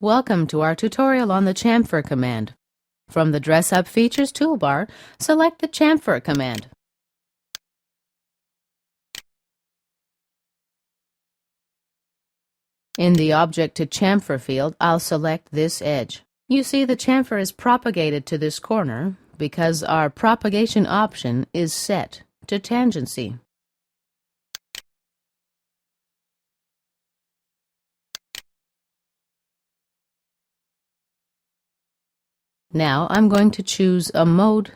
Welcome to our tutorial on the chamfer command. From the Dress Up Features toolbar, select the chamfer command. In the Object to Chamfer field, I'll select this edge. You see the chamfer is propagated to this corner because our propagation option is set to tangency. Now I'm going to choose a mode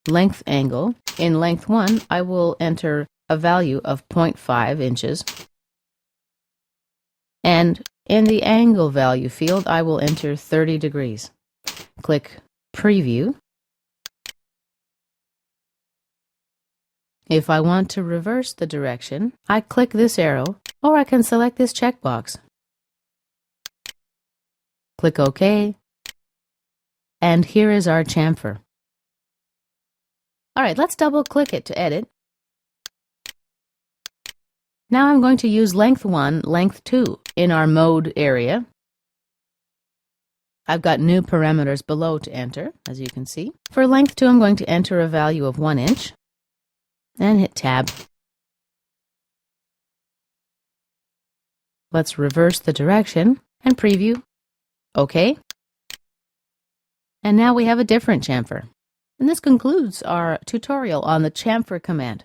length angle. In length 1, I will enter a value of 0.5 inches. And in the angle value field, I will enter 30 degrees. Click Preview. If I want to reverse the direction, I click this arrow, or I can select this checkbox. Click OK. And here is our chamfer. Alright, let's double-click it to edit. Now I'm going to use length 1, length 2 in our mode area. I've got new parameters below to enter, as you can see. For length 2, I'm going to enter a value of 1 inch and hit Tab. Let's reverse the direction and preview. OK. And now we have a different chamfer. And this concludes our tutorial on the chamfer command.